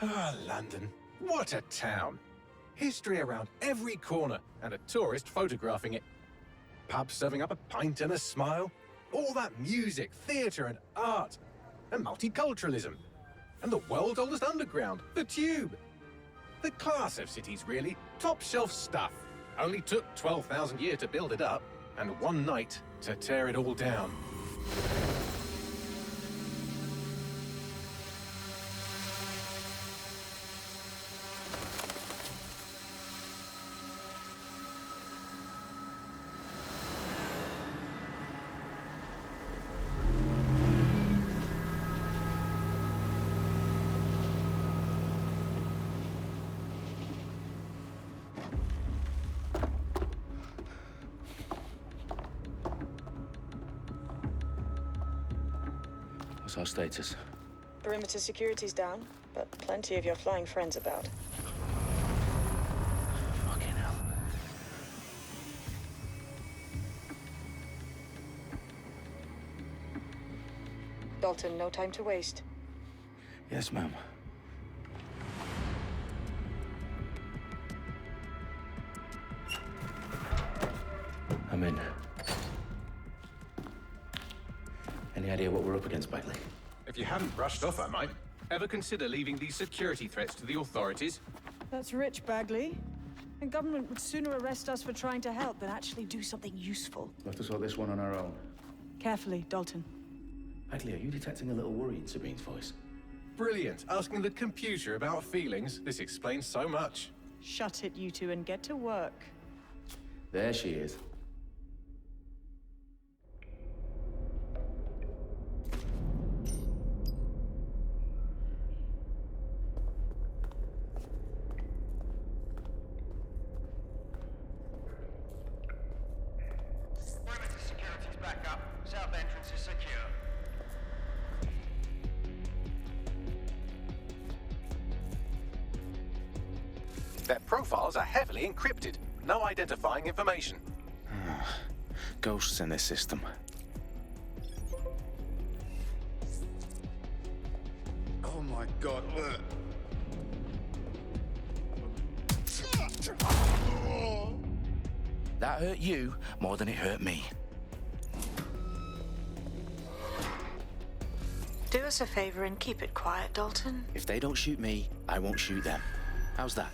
Ah, London. What a town. History around every corner and a tourist photographing it. Pubs serving up a pint and a smile. All that music, theatre and art. And multiculturalism. And the world's oldest underground, the Tube. The class of cities, really. Top shelf stuff. Only took 12,000 years to build it up, and one night to tear it all down. What's our status? Perimeter security's down, but plenty of your flying friends about. Fucking hell. Dalton, no time to waste. Yes, ma'am. I'm in. Any idea what we're up against, Bagley? If you hadn't brushed off, I might. Ever consider leaving these security threats to the authorities? That's rich, Bagley. The government would sooner arrest us for trying to help than actually do something useful. We'll have to sort this one on our own. Carefully, Dalton. Bagley, are you detecting a little worry in Sabine's voice? Brilliant. Asking the computer about feelings. This explains so much. Shut it, you two, and get to work. There she is. Their profiles are heavily encrypted. No identifying information. Ghosts in this system. Oh my god, look. That hurt you more than it hurt me. Do us a favor and keep it quiet, Dalton. If they don't shoot me, I won't shoot them. How's that?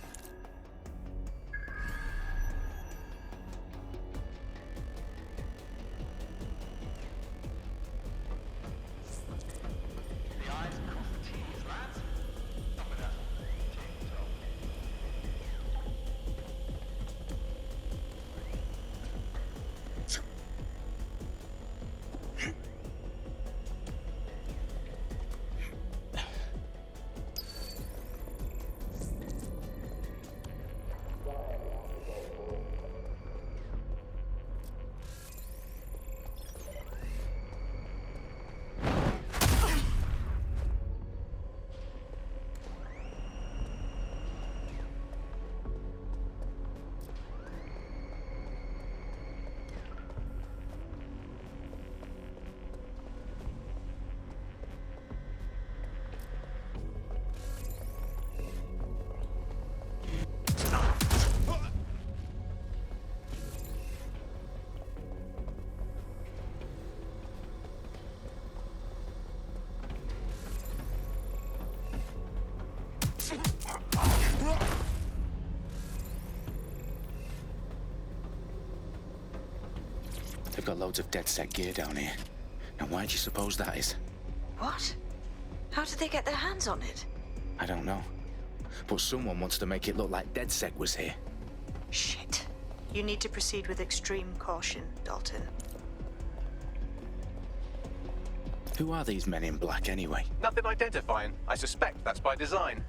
They've got loads of DedSec gear down here. Now, why do you suppose that is? What? How did they get their hands on it? I don't know. But someone wants to make it look like DedSec was here. Shit. You need to proceed with extreme caution, Dalton. Who are these men in black, anyway? Nothing identifying. I suspect that's by design.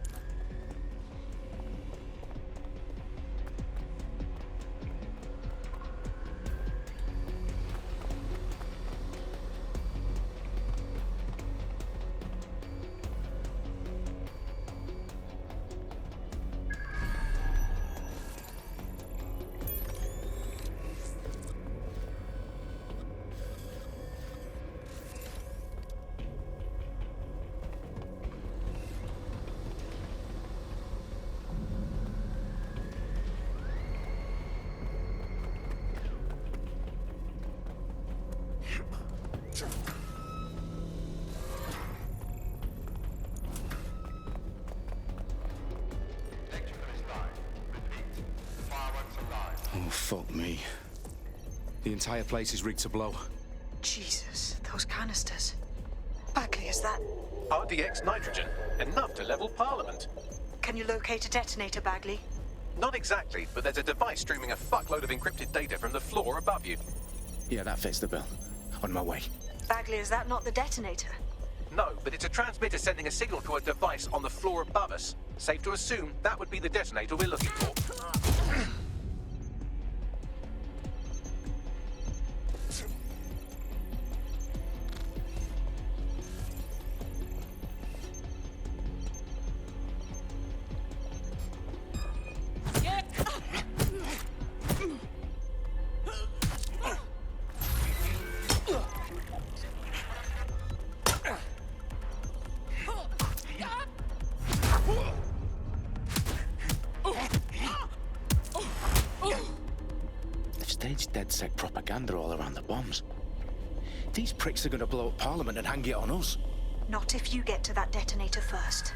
Oh, fuck me. The entire place is rigged to blow. Jesus, those canisters. Bagley, is that... RDX nitrogen, enough to level Parliament. Can you locate a detonator, Bagley? Not exactly, but there's a device streaming a fuckload of encrypted data from the floor above you. Yeah, that fits the bill. On my way. Bagley, is that not the detonator? No, but it's a transmitter sending a signal to a device on the floor above us. Safe to assume that would be the detonator we're looking for. They've staged DedSec propaganda all around the bombs. These pricks are gonna blow up Parliament and hang it on us. Not if you get to that detonator first.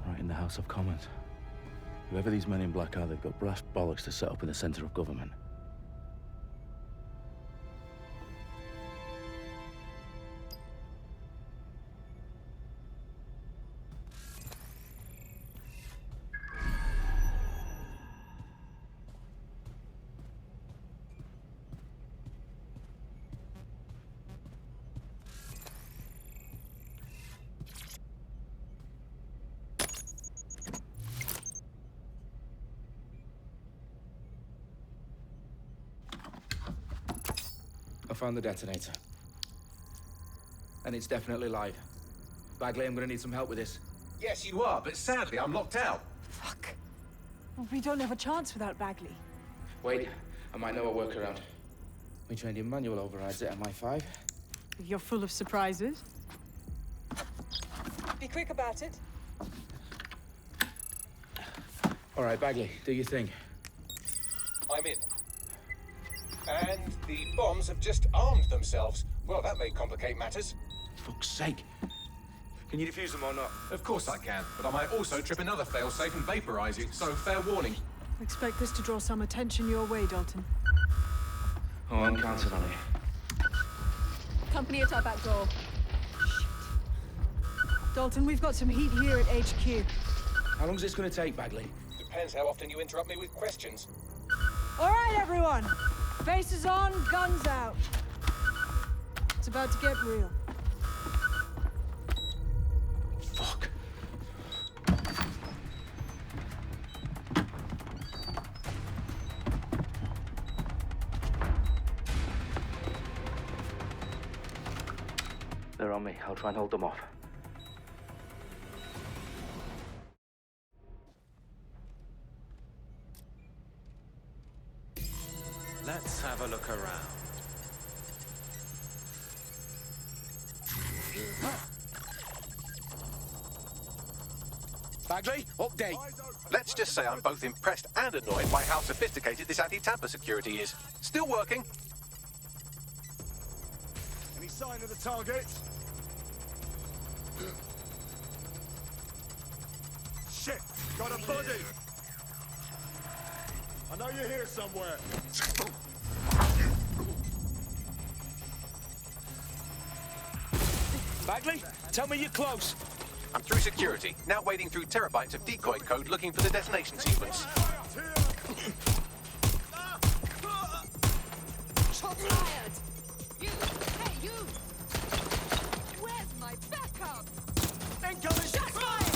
Right in the House of Commons. Whoever these men in black are, they've got brass bollocks to set up in the centre of government. I found the detonator. And it's definitely live. Bagley, I'm gonna need some help with this. Yes, you are, but sadly I'm locked out. Fuck. Well, we don't have a chance without Bagley. Wait, I might know a workaround. We trained in manual overrides at MI5. You're full of surprises. Be quick about it. All right, Bagley, do your thing. I'm in. And the bombs have just armed themselves. Well, that may complicate matters. Fuck's sake. Can you defuse them or not? Of course I can, but I might also trip another failsafe and vaporize you, so fair warning. Expect this to draw some attention your way, Dalton. Oh, I'm counting on it. Company at our back door. Dalton, we've got some heat here at HQ. How long's this gonna take, Bagley? Depends how often you interrupt me with questions. All right, everyone. Faces on, guns out. It's about to get real. Fuck. They're on me. I'll try and hold them off. Let's have a look around. Bagley, update. Let's just say I'm both impressed and annoyed by how sophisticated this anti-tamper security is. Still working. Any sign of the target? Shit! Got a body! I know you're here somewhere. Bagley, tell me you're close. I'm through security, now wading through terabytes of decoy code looking for the detonation sequence. Shots fired! You! Hey, you! Where's my backup? Incoming! Shots fired!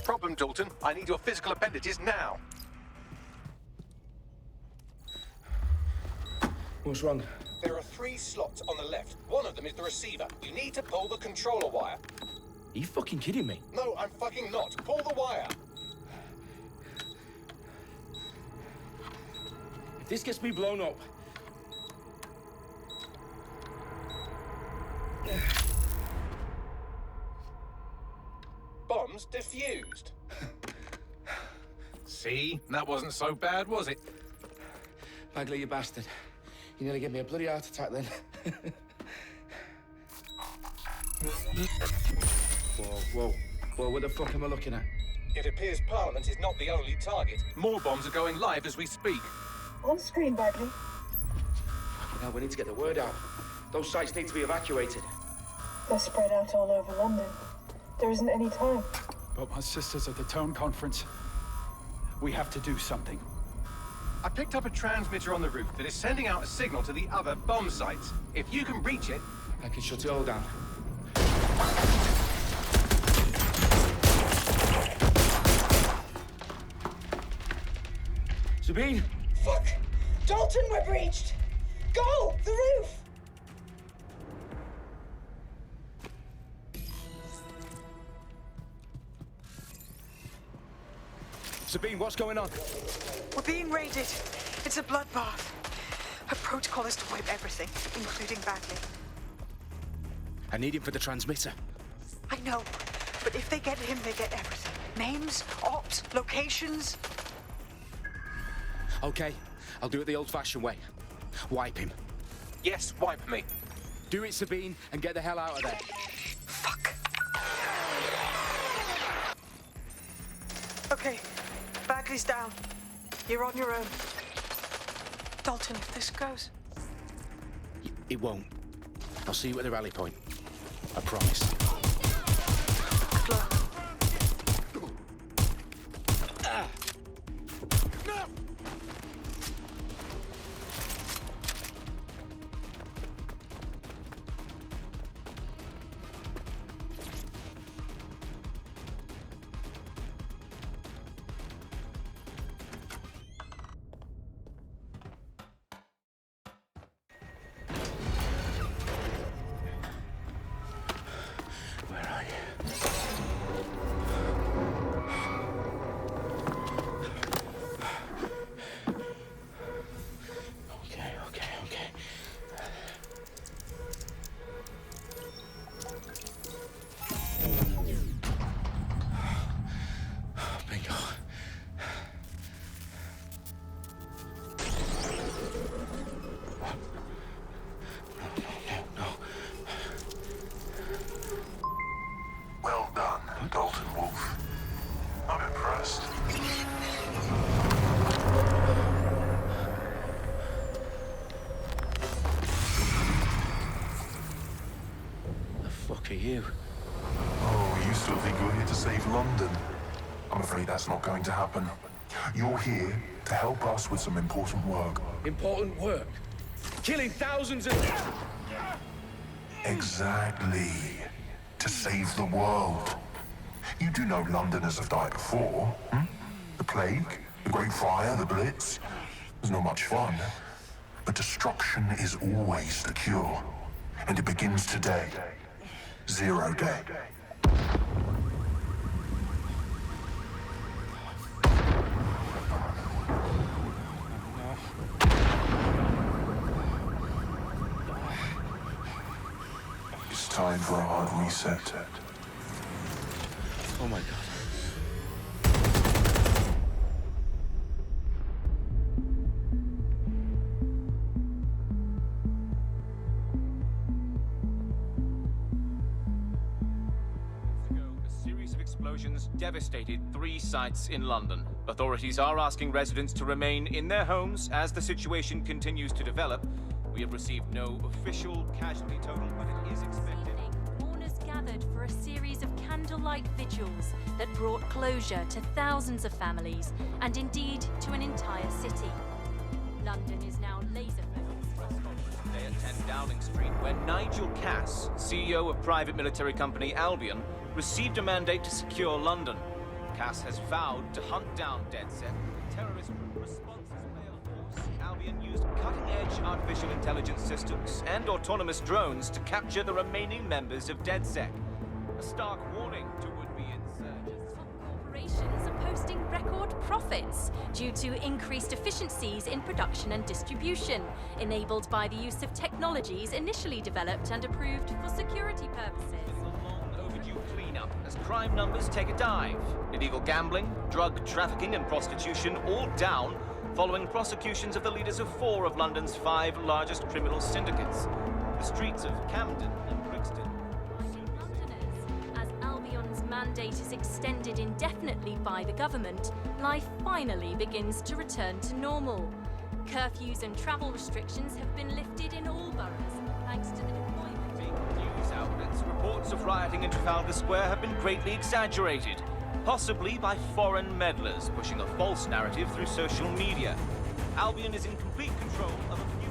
problem, Dalton. I need your physical appendages now. What's wrong? There are 3 slots on the left. One of them is the receiver. You need to pull the controller wire. Are you fucking kidding me? No, I'm fucking not. Pull the wire. If this gets me blown up... Bombs defused. See? That wasn't so bad, was it? Bagley, you bastard. You nearly gave me a bloody heart attack then. Whoa, what the fuck am I looking at? It appears Parliament is not the only target. More bombs are going live as we speak. On screen, Bagley. Now we need to get the word out. Those sites need to be evacuated. They're spread out all over London. There isn't any time. But my sister's at the town conference. We have to do something. I picked up a transmitter on the roof that is sending out a signal to the other bomb sites. If you can reach it... I can shut it all down. Sabine! Fuck! Dalton, we're breached! Go! The roof! Sabine, what's going on? We're being raided. It's a bloodbath. Her protocol is to wipe everything, including Bagley. I need him for the transmitter. I know, but if they get him, they get everything. Names, ops, locations. Okay, I'll do it the old-fashioned way. Wipe him. Yes, wipe me. Do it, Sabine, and get the hell out of there. Fuck. Okay, Bagley's down. You're on your own. Dalton, if this goes... It won't. I'll see you at the rally point. I promise. Good luck. Where are you? Okay. Bingo. No. Well done, Dalton Wolf. I'm impressed. The fuck are you? Oh, you still think you're here to save London? I'm afraid that's not going to happen. You're here to help us with some important work. Important work. Killing thousands of... Exactly. To save the world. You do know Londoners have died before, hmm? The Plague, the Great Fire, the Blitz. It's not much fun. But destruction is always the cure. And it begins today. 0 day. It's time for a hard reset. Oh my god. A series of explosions devastated 3 sites in London. Authorities are asking residents to remain in their homes as the situation continues to develop. We have received no official casualty total, but it is expected. Mourners gathered for a series of candlelight vigils that brought closure to thousands of families and indeed to an entire city. London is now laser-focused. Today at 10 Dowling Street, where Nigel Cass, CEO of private military company Albion, received a mandate to secure London. Cass has vowed to hunt down DedSec. Terrorist responses failed force. Albion used cutting-edge artificial intelligence systems and autonomous drones to capture the remaining members of DedSec. A stark warning to would-be insurgents. Corporations are posting record profits due to increased efficiencies in production and distribution, enabled by the use of technologies initially developed and approved for security purposes. A long overdue cleanup as crime numbers take a dive. Illegal gambling, drug trafficking and prostitution all down following prosecutions of the leaders of 4 of London's 5 largest criminal syndicates. The streets of Camden and Brixton. As Albion's mandate is extended indefinitely by the government, life finally begins to return to normal. Curfews and travel restrictions have been lifted in all boroughs, thanks to the deployment. Big news outlets, reports of rioting in Trafalgar Square have been greatly exaggerated, possibly by foreign meddlers pushing a false narrative through social media. Albion is in complete control of a few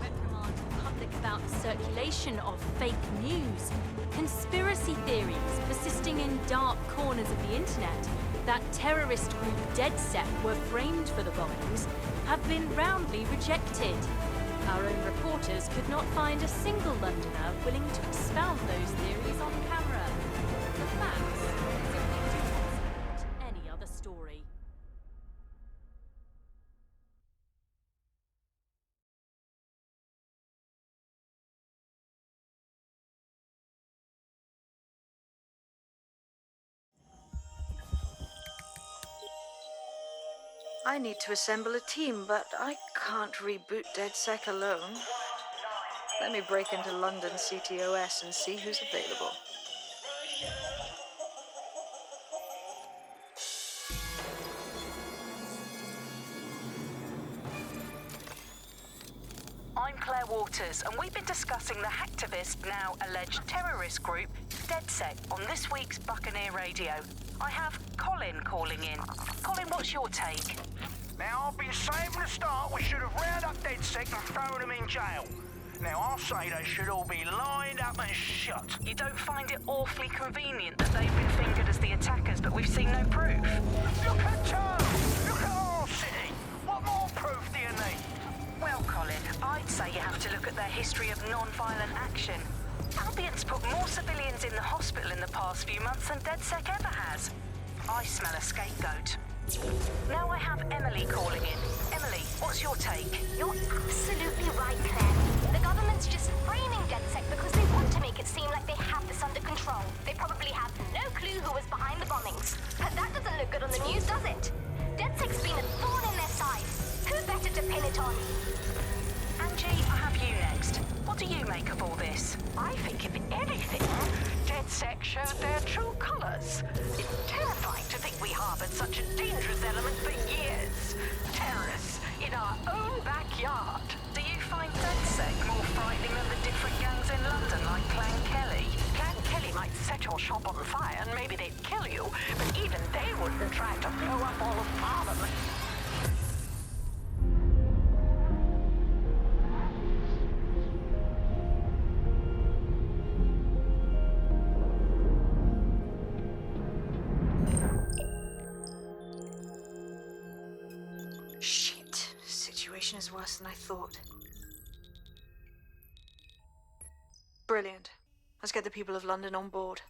reprimand the public about the circulation of fake news. Conspiracy theories persisting in dark corners of the internet that terrorist group DedSec were framed for the bombings have been roundly rejected. Our own reporters could not find a single Londoner willing to expound those theories on camera. The facts support any other story. I need to assemble a team, but I can't reboot DedSec alone. Let me break into London CTOS and see who's available. I'm Claire Waters, and we've been discussing the hacktivist, now alleged terrorist group, DedSec, on this week's Buccaneer Radio. I have Colin calling in. Colin, what's your take? Now, I've been saying from the start we should have rounded up DedSec and thrown them in jail. Now, I'll say they should all be lined up and shot. You don't find it awfully convenient that they've been fingered as the attackers, but we've seen no proof? Look at Town! Look at our city! What more proof do you need? Well, Colin, I'd say you have to look at their history of non-violent action. Albion's put more civilians in the hospital in the past few months than DedSec ever has. I smell a scapegoat. Now I have Emily calling in. Emily, what's your take? You're absolutely right, Claire. The government's just framing DedSec because they want to make it seem like they have this under control. They probably have no clue who was behind the bombings. But that doesn't look good on the news, does it? DedSec's been a thorn in their side. Who better to pin it on? Angie, I have you next. What do you make of all this? I think, if anything, DedSec showed their true colors. It's terrifying to think we harbored such a dangerous element for years. Terrorists in our own backyard. Do you find DedSec more frightening than the different gangs in London, like Clan Kelly? Clan Kelly might set your shop on fire and maybe they'd kill you, but even they wouldn't try to blow up all of Parliament. Shit. Situation is worse than I thought. Brilliant. Let's get the people of London on board.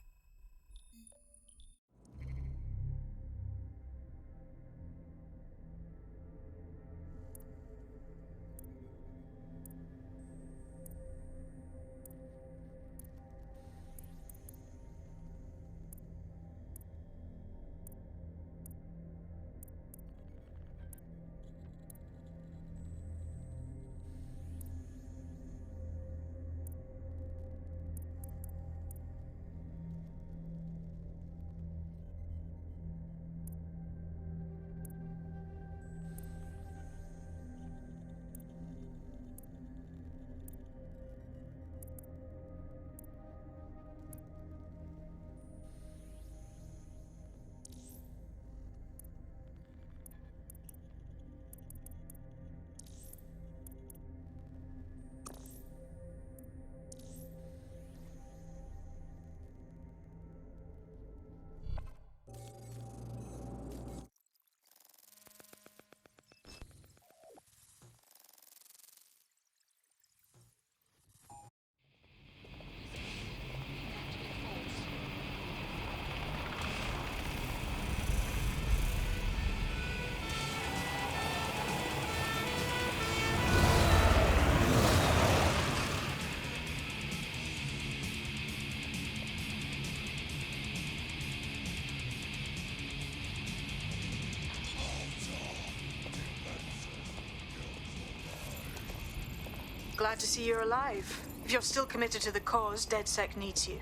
glad to see you're alive. If you're still committed to the cause, DedSec needs you.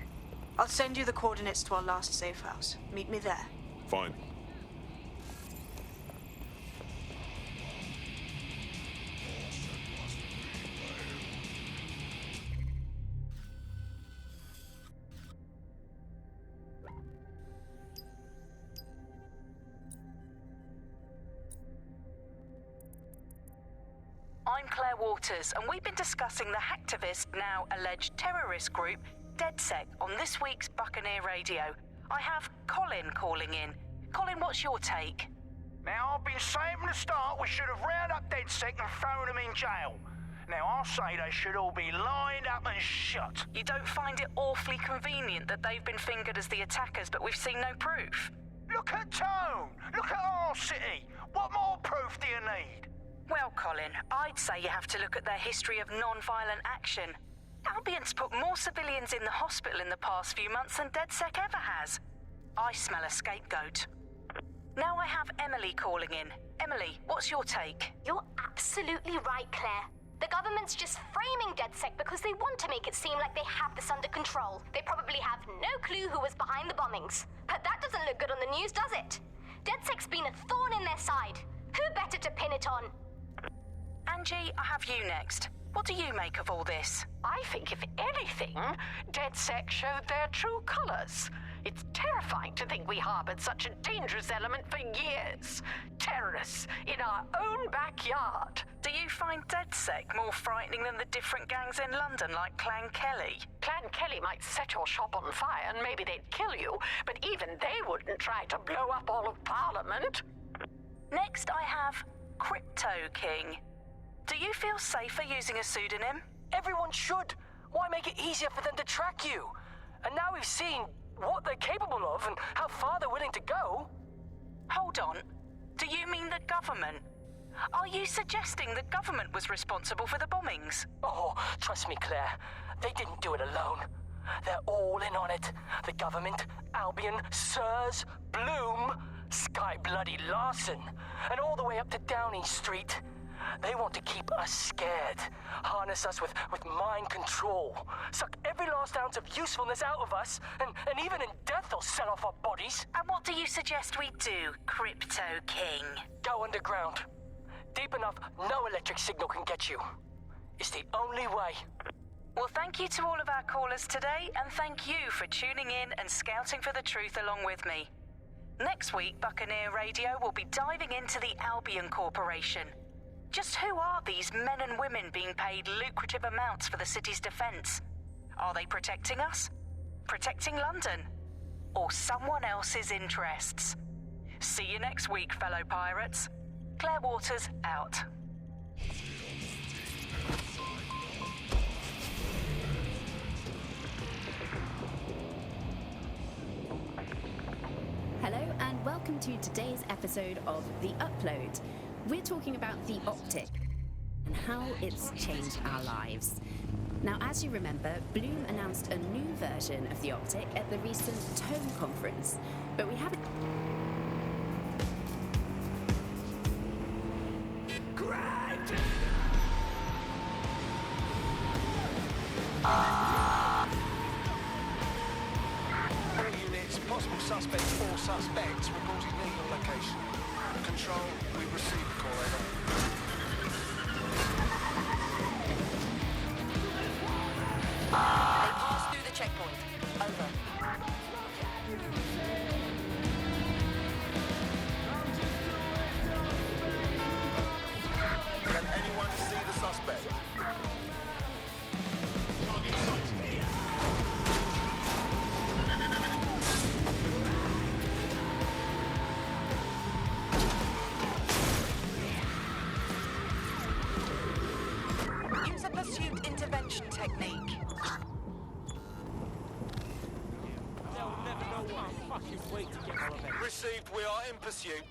I'll send you the coordinates to our last safe house. Meet me there. Fine. I'm Claire Waters, and we've been discussing the hacktivist, now alleged terrorist group, DedSec, on this week's Buccaneer Radio. I have Colin calling in. Colin, what's your take? Now, I've been saying from the start we should have rounded up DedSec and thrown them in jail. Now, I'll say they should all be lined up and shot. You don't find it awfully convenient that they've been fingered as the attackers, but we've seen no proof? Look at Tone! Look at our city! What more proof do you need? Well, Colin, I'd say you have to look at their history of non-violent action. Albion's put more civilians in the hospital in the past few months than DedSec ever has. I smell a scapegoat. Now I have Emily calling in. Emily, what's your take? You're absolutely right, Claire. The government's just framing DedSec because they want to make it seem like they have this under control. They probably have no clue who was behind the bombings. But that doesn't look good on the news, does it? DedSec's been a thorn in their side. Who better to pin it on? Angie, I have you next. What do you make of all this? I think, if anything, DedSec showed their true colors. It's terrifying to think we harbored such a dangerous element for years. Terrorists in our own backyard. Do you find DedSec more frightening than the different gangs in London, like Clan Kelly? Clan Kelly might set your shop on fire and maybe they'd kill you, but even they wouldn't try to blow up all of Parliament. Next, I have Crypto King. Do you feel safer using a pseudonym? Everyone should. Why make it easier for them to track you? And now we've seen what they're capable of and how far they're willing to go. Hold on. Do you mean the government? Are you suggesting the government was responsible for the bombings? Oh, trust me, Claire. They didn't do it alone. They're all in on it. The government, Albion, Sirs, Bloom, Sky Bloody Larson, and all the way up to Downing Street. They want to keep us scared, harness us with mind control, suck every last ounce of usefulness out of us, and even in death they'll sell off our bodies. And what do you suggest we do, Crypto King? Go underground. Deep enough, no electric signal can get you. It's the only way. Well, thank you to all of our callers today, and thank you for tuning in and scouting for the truth along with me. Next week, Buccaneer Radio will be diving into the Albion Corporation. Just who are these men and women being paid lucrative amounts for the city's defense? Are they protecting us? Protecting London? Or someone else's interests? See you next week, fellow pirates. Claire Waters, out. Hello and welcome to today's episode of The Upload. We're talking about the Optic and how it's changed our lives. Now, as you remember, Bloom announced a new version of the Optic at the recent Tone conference, but we haven't... All units, possible suspects or suspects reporting legal location. Control, we've received the call, over. They passed through the checkpoint. Over. Can anyone see the suspect? Use a pursuit intervention technique. Received, we are in pursuit.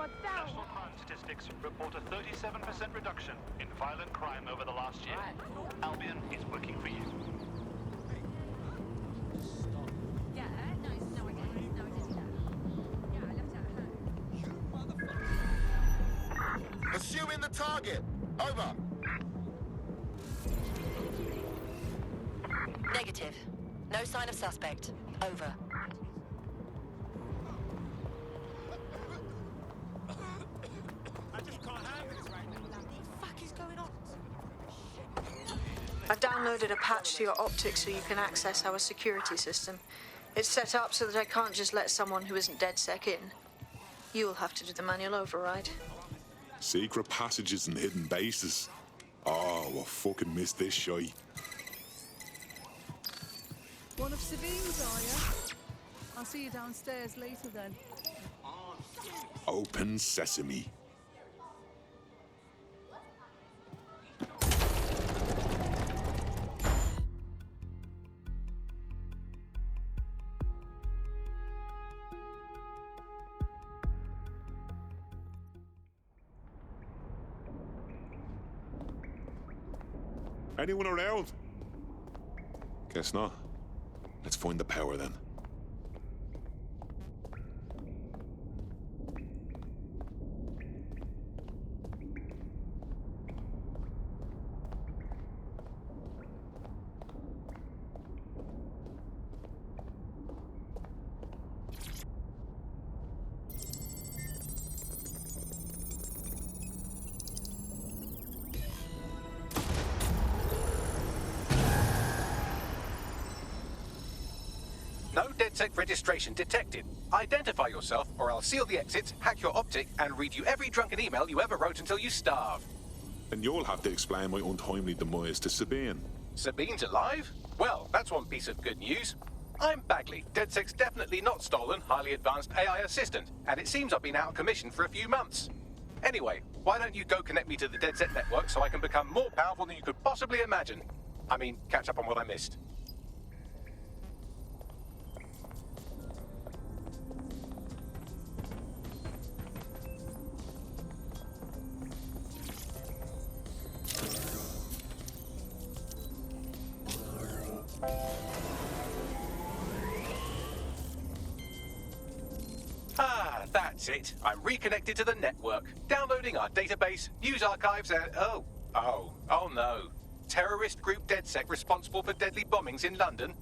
National crime statistics report a 37% reduction in violent crime over the last year. Albion is working for you. Pursuing the target. Over. Negative. No sign of suspect. Over. I've downloaded a patch to your optics so you can access our security system. It's set up so that I can't just let someone who isn't DedSec in. You'll have to do the manual override. Secret passages and hidden bases. Oh, I fucking missed this shite. One of Sabine's, are you? I'll see you downstairs later then. Open sesame. Anyone around? Guess not. Let's find the power then. No DedSec registration detected. Identify yourself, or I'll seal the exits, hack your optic, and read you every drunken email you ever wrote until you starve. And you'll have to explain my untimely demise to Sabine. Sabine's alive? Well, that's one piece of good news. I'm Bagley, DedSec's definitely not stolen, highly advanced AI assistant, and it seems I've been out of commission for a few months. Anyway, why don't you go connect me to the DedSec network so I can become more powerful than you could possibly imagine? I mean, catch up on what I missed. Ah, that's it. I'm reconnected to the network, downloading our database, news archives, and oh no. Terrorist group DedSec responsible for deadly bombings in London.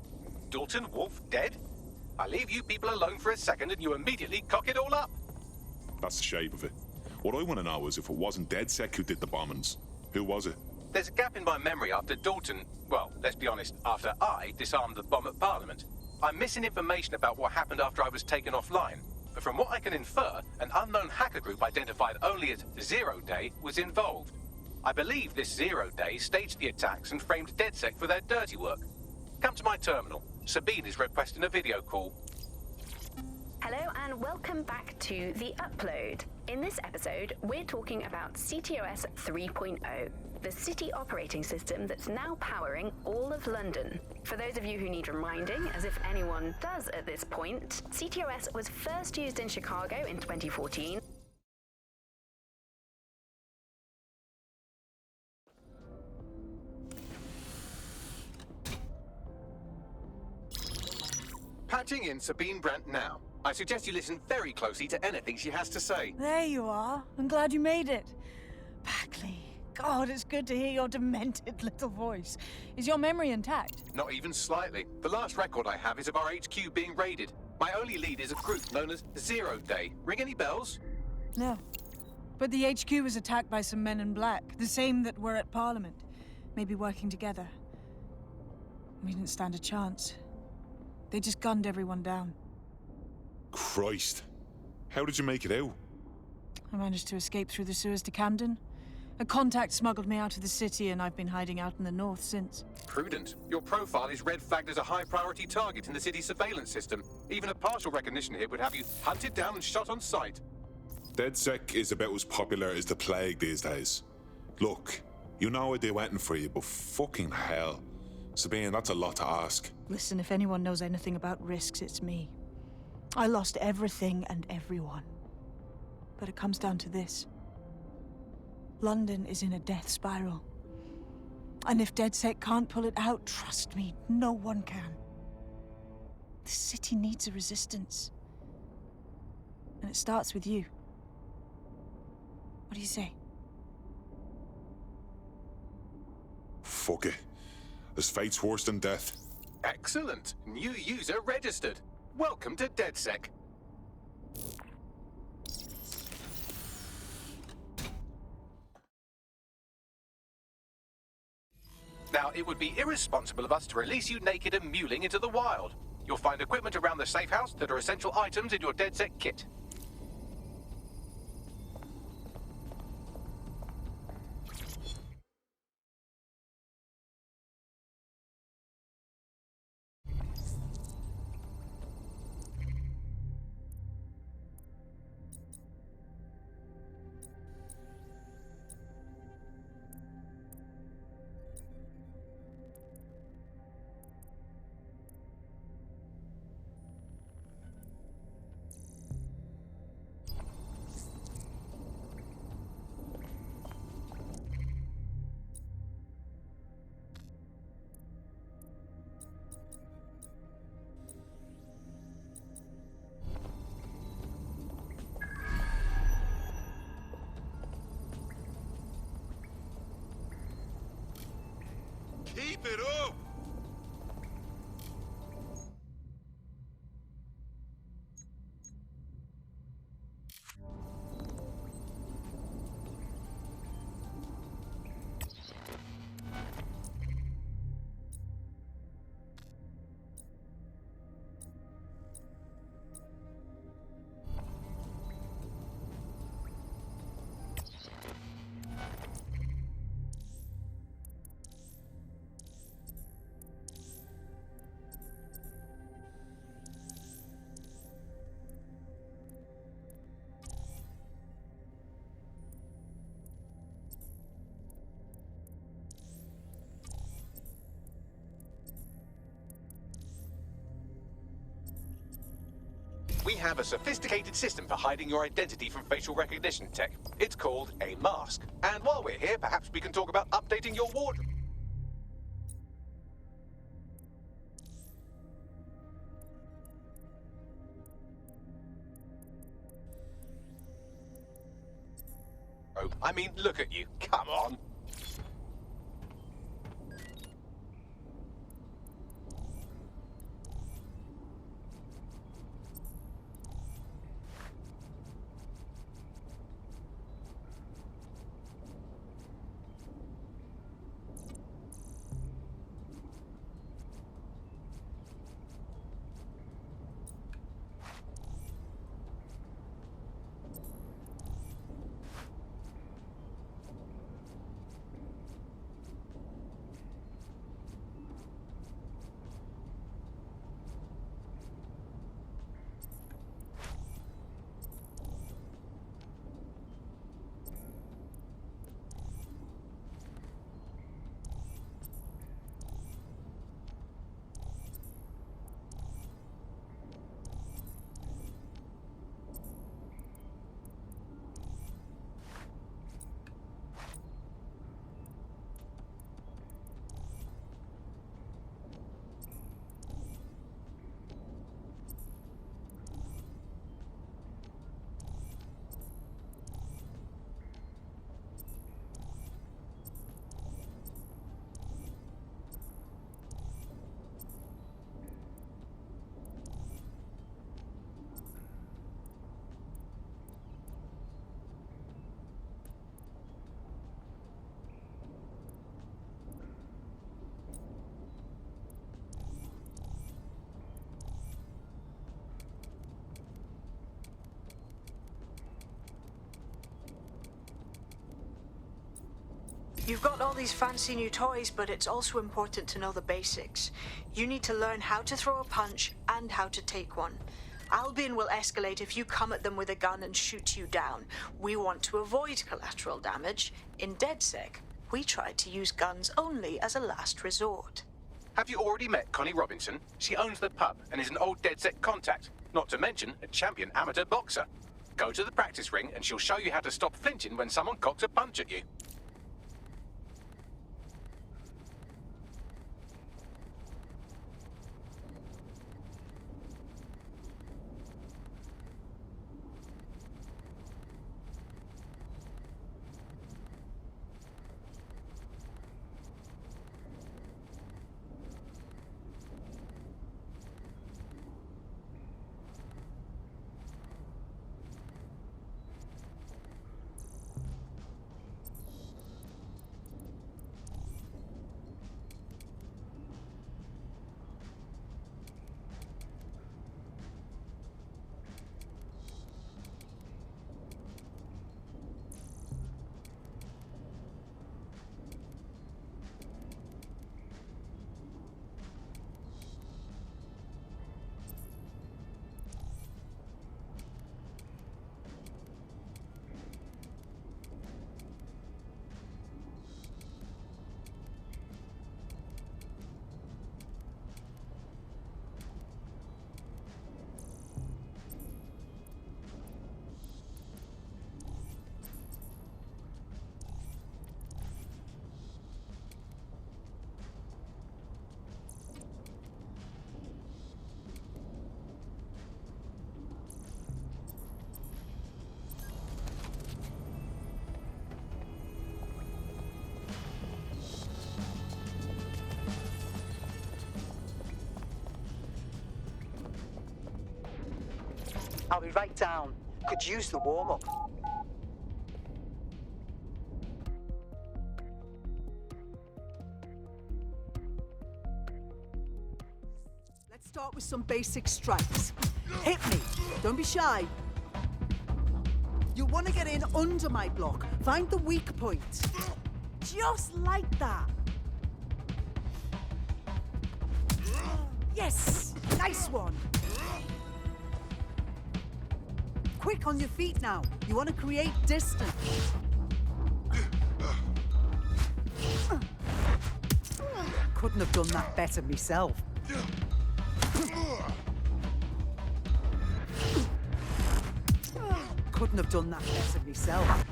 Dalton Wolf dead? I leave you people alone for a second and you immediately cock it all up. That's the shape of it. What I want to know is if it wasn't DedSec who did the bombings, who was it? There's a gap in my memory after Dalton, well, let's be honest, after I disarmed the bomb at Parliament. I'm missing information about what happened after I was taken offline. But from what I can infer, an unknown hacker group identified only as Zero Day was involved. I believe this Zero Day staged the attacks and framed DedSec for their dirty work. Come to my terminal. Sabine is requesting a video call. Hello and welcome back to The Upload. In this episode, we're talking about CTOS 3.0, the city operating system that's now powering all of London. For those of you who need reminding, as if anyone does at this point, CTOS was first used in Chicago in 2014. Patching in Sabine Brandt now. I suggest you listen very closely to anything she has to say. There you are. I'm glad you made it. Bagley. God, it's good to hear your demented little voice. Is your memory intact? Not even slightly. The last record I have is of our HQ being raided. My only lead is a group known as Zero Day. Ring any bells? No. But the HQ was attacked by some men in black, the same that were at Parliament. Maybe working together. We didn't stand a chance. They just gunned everyone down. Christ. How did you make it out? I managed to escape through the sewers to Camden. A contact smuggled me out of the city, and I've been hiding out in the north since. Prudent. Your profile is red flagged as a high-priority target in the city's surveillance system. Even a partial recognition here would have you hunted down and shot on sight. DedSec is about as popular as the plague these days. Look, you know I'd do anything for you, but fucking hell. Sabine, that's a lot to ask. Listen, if anyone knows anything about risks, it's me. I lost everything and everyone. But it comes down to this. London is in a death spiral. And if DedSec can't pull it out, trust me, no one can. The city needs a resistance. And it starts with you. What do you say? Fuck it. This fate's worse than death. Excellent. New user registered. Welcome to DedSec. Now, it would be irresponsible of us to release you naked and mewling into the wild. You'll find equipment around the safe house that are essential items in your DedSec kit. Keep it up! We have a sophisticated system for hiding your identity from facial recognition tech. It's called a mask. And while we're here, perhaps we can talk about updating your wardrobe. Oh, I mean, look at you. Come on. You've got all these fancy new toys, but it's also important to know the basics. You need to learn how to throw a punch and how to take one. Albion will escalate if you come at them with a gun and shoot you down. We want to avoid collateral damage. In DedSec, we try to use guns only as a last resort. Have you already met Connie Robinson? She owns the pub and is an old DedSec contact, not to mention a champion amateur boxer. Go to the practice ring and she'll show you how to stop flinching when someone cocks a punch at you. I'll be right down. Could use the warm-up. Let's start with some basic strikes. Hit me. Don't be shy. You want to get in under my block. Find the weak point. Just like that. Yes! Nice one. Quick on your feet now. You want to create distance. Couldn't have done that better myself. Couldn't have done that better myself.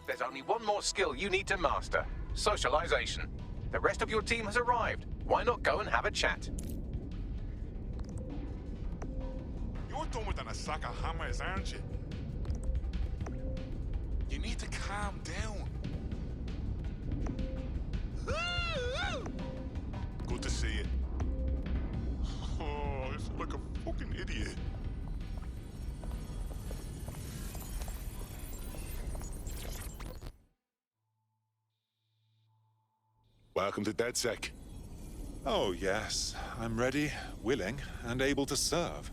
There's only one more skill you need to master: socialization. The rest of your team has arrived. Why not go and have a chat? You're dumber than a sack of hammers, aren't you? You need to calm down. Good to see you. Oh, I feel like a fucking idiot. Welcome to DedSec. Oh, yes. I'm ready, willing, and able to serve.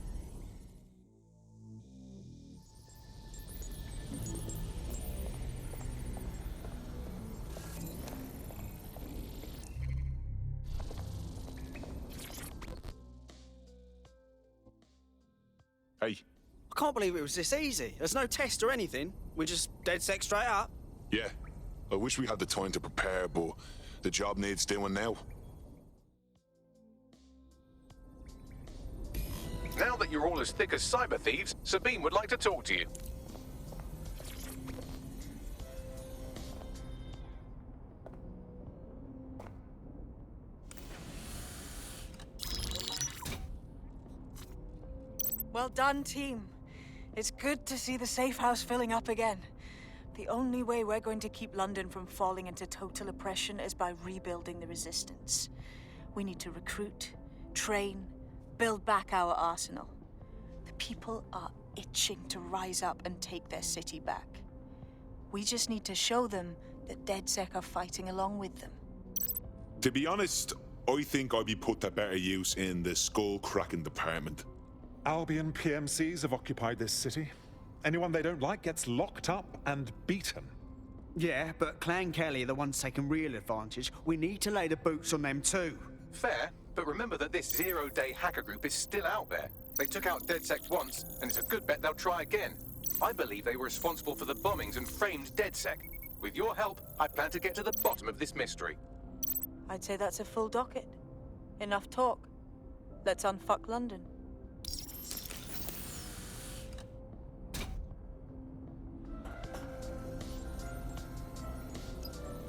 Hey. I can't believe it was this easy. There's no test or anything. We just DedSec straight up. Yeah. I wish we had the time to prepare, but the job needs doing now. Now that you're all as thick as cyber thieves, Sabine would like to talk to you. Well done, team. It's good to see the safe house filling up again. The only way we're going to keep London from falling into total oppression is by rebuilding the resistance. We need to recruit, train, build back our arsenal. The people are itching to rise up and take their city back. We just need to show them that DedSec are fighting along with them. To be honest, I think I'd be put to better use in the skull-cracking department. Albion PMCs have occupied this city. Anyone they don't like gets locked up and beaten. Yeah, but Clan Kelly are the ones taking real advantage. We need to lay the boots on them too. Fair, but remember that this zero-day hacker group is still out there. They took out DedSec once, and it's a good bet they'll try again. I believe they were responsible for the bombings and framed DedSec. With your help, I plan to get to the bottom of this mystery. I'd say that's a full docket. Enough talk. Let's unfuck London.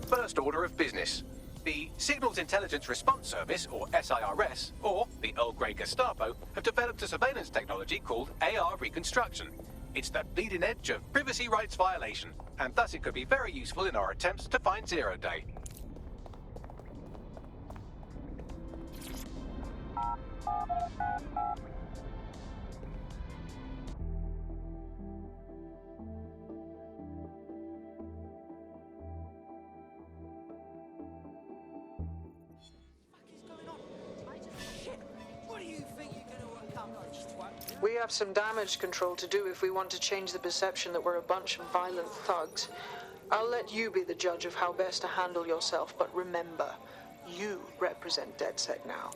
First order of business. The Signals Intelligence Response Service, or SIRS, or the Earl Grey Gestapo, have developed a surveillance technology called AR Reconstruction. It's the bleeding edge of privacy rights violation, and thus it could be very useful in our attempts to find Zero Day. We have some damage control to do if we want to change the perception that we're a bunch of violent thugs. I'll let you be the judge of how best to handle yourself, but remember, you represent DedSec now.